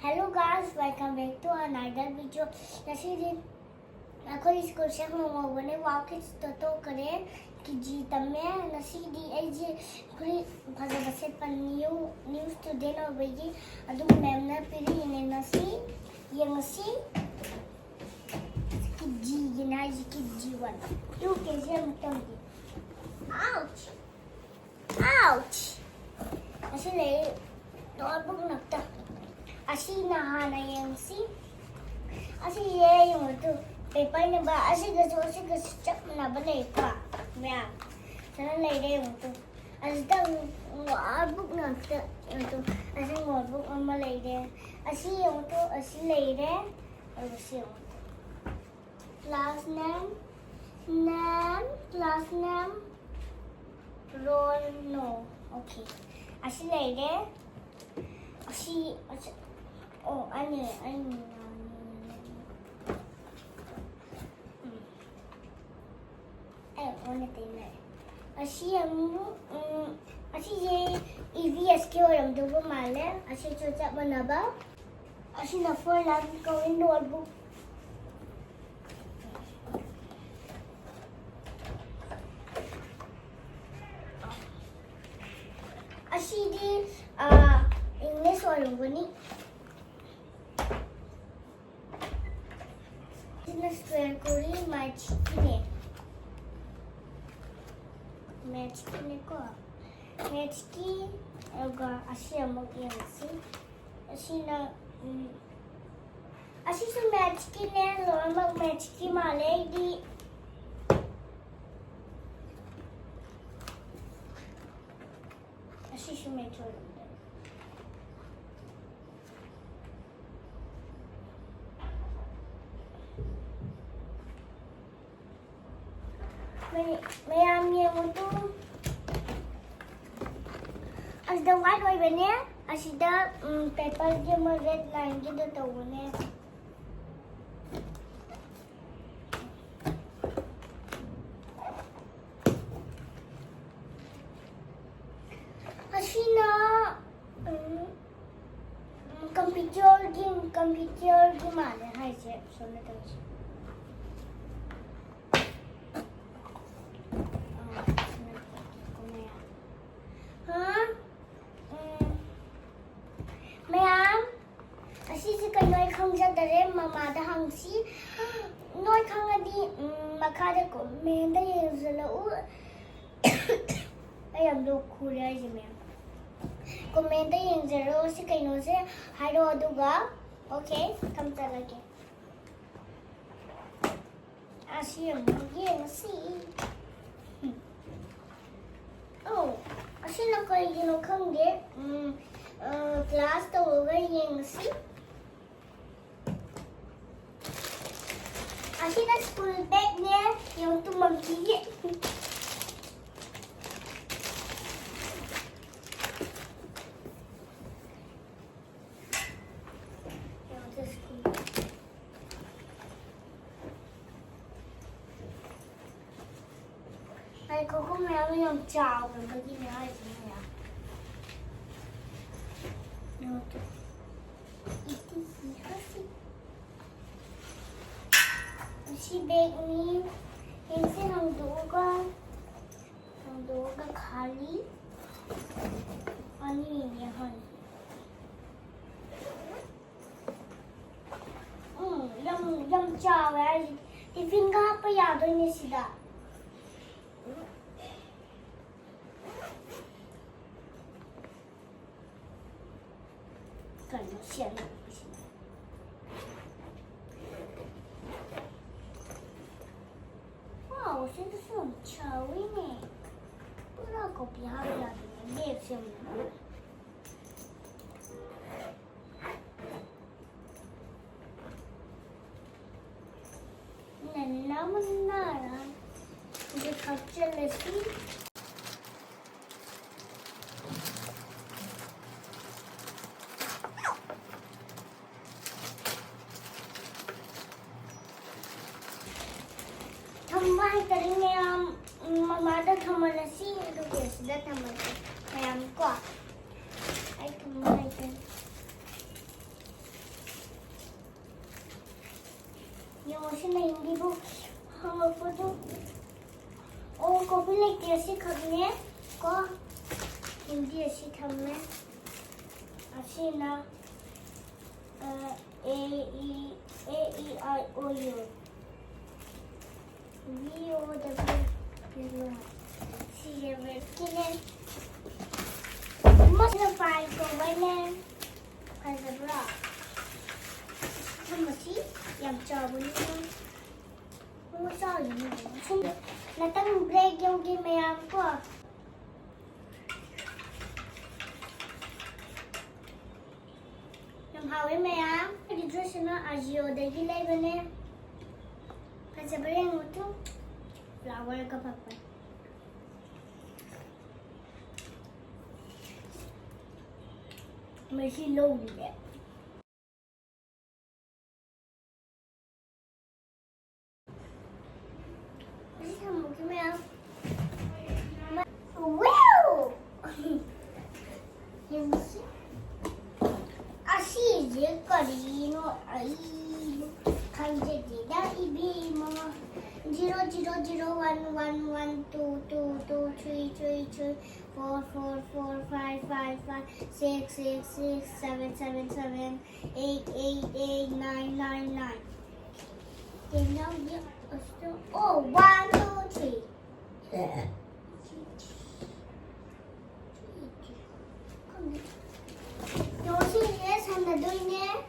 Hello guys, welcome back to another video. Yesterday, अखोई school से हम लोगों ने वाकिस तो करे कि जी तमें नसीदी ऐसे खुली भाषा बसे पर न्यूज़ स्टूडेंट और वही अदुम मैम ने पीरी इन्हें नसी ये नसी कि जी ये ना जी कि जीवन क्यों कैसे हम तम की ouch ouch ऐसे ले तो और book नक्ता Asi nahana yung si. Asi ye yung ito. Paper na ba? Asi gaso chak na ba na ito? Maya. Sana na yung ito. Asi daw notebook na ito. Asi notebook ang malayde. Asi yung ito. Asi layde. Asi yung ito. Class name. Class name. Roll no. Okay. Asi layde. Asi. Oh, ano. Ano tayo Asi ye EVS ke orang tu pemale. Asi cocok mana ba? Asi na for lagi kawin notebook. Asi di English orang bani. Square kuri match kine ko match ki aga asi amok yan asi na asi sa match ki ne lo mag match ki male di asi sa match Mayamnya itu ada white bener, ada paper dia red line gitu tahu bener. Asina computer gimana? Hai cek, soalnya terus. Noi không ra đời mà đã hàng xí nói không là đi mà khai được của mình đây là lũ đây làm đồ khu đây gì mẹ của mình đây là zero xí cái nó sẽ hai đồ duga ok cầm tay lại kìa xí làm gì nó xí xí nó coi gì nó không biết class đầu cái gì nó xí Asi na school bag niya, yung tumagigit. Yung sa school bag. Ay, kung meron yung chow, pagkagin niya, ay, niya. Yung ito. Ito siya. Si bag ni इनसे हम दो का खाली आणि यहाँ यम चाव है tiffin कहाँ पे याद हो नहीं सीधा करना चाहिए Siento son chawine. Pura copiar la lección. Nara. De capture lesson. Tambah teringnya mama ada tambah nasi itu biasa tambah ayam kuah. Ay tambah itu. Kasi na hindi ko hangap po to. O, ko like ऐसे खगने को hindi ऐसे खगने ऐसे ना A-E-I-O-U V-O-W C-W-K-N Mas na file ko wala kasi bra masih yang jawab ni Masaya na. Natang break yung gimayang ko. Yung hawi mayang. Dito siya na agio. Dahil gilay ba na. Kasi ba rin mo ito? Flower ka pa pa. May silaw ulit. Wow! Así carino ahí kanji da ibi mo 0 0 0 1 1 2 2 2 3 3 3 4 4 5 5 5 6 6 7 7 7 8 8 8 9 9 9 then now you oh 1 2 3 요시에 산나도이네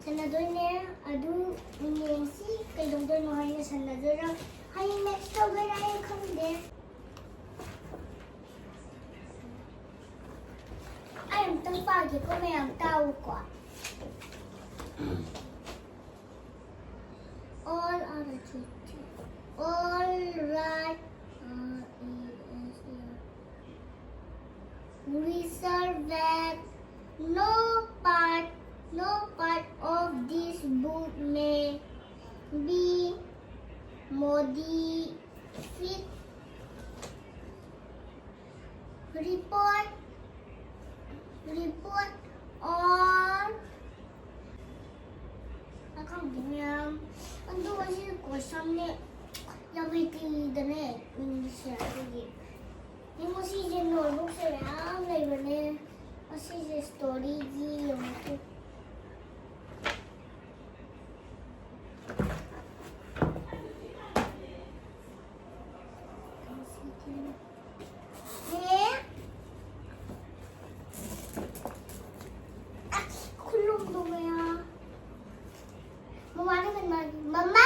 산나도이네 아두 미니시 그정도 노하이네 산나도랑 하이 넥스트 오베라이 컴데 아임 땅바기 꼬매양 따오과 all other teachers all right reserve that no part of this book may be modified. Report on 그냥 한두가지 고삼네 야비티드네 인시아기 이모시 이제 노트북에 안 내버네 어시 이제 스토리지 영토 Mama!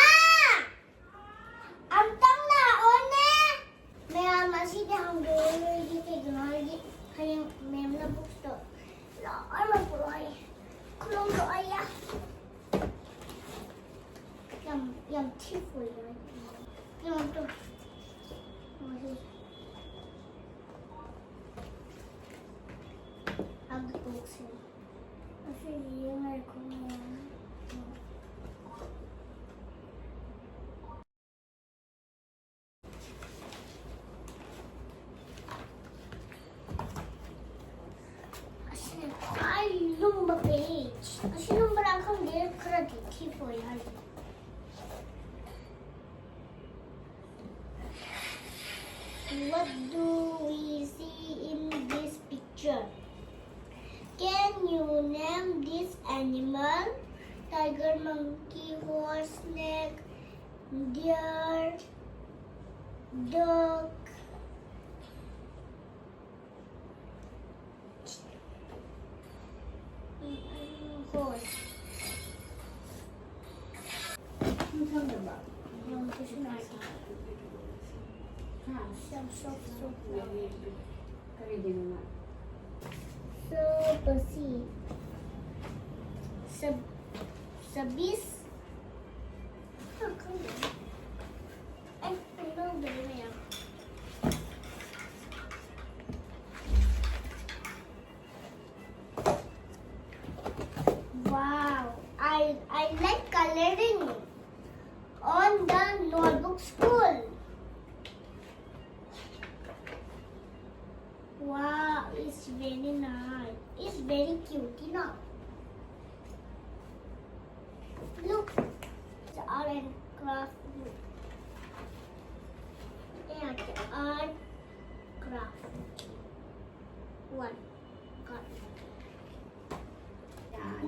Ang tang na one! May masih dia hanggang lagi kayak gini kayak mem na bukto. La ano po ay kulong do ayah. Yang tipu ya. Yang tu. Masih. Ang buksin. Masih yang ay kumaya. Lumba page. Kasi lumba lang kang dir credit po yan. What do we see in this picture? Can you name this animal? Tiger, monkey, horse, snake, deer, dog. Horse. Yung susunod. So, basi. Sabis. Ay, ano ba yan? Wow, I like coloring on the notebook school. Wow, it's very nice. It's very cute, you know. Look, the art and craft book. Yeah, the art craft. One. Got it.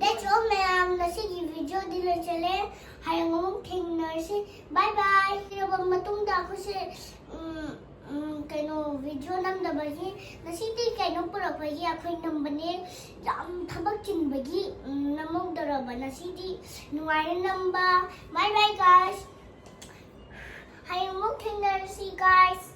That's all, ma'am. Nasigi video dila chale. Hayang ngomong tingnersi. Bye bye. Hirabang matungda ako si kaino video namdabagi. Nasiti kaino purapagi ako'y nambani. Yam tabag chinbagi. Namogdaraba. Nasiti nungayon namba. Bye bye, guys. Hayang ngomong tingnersi, guys.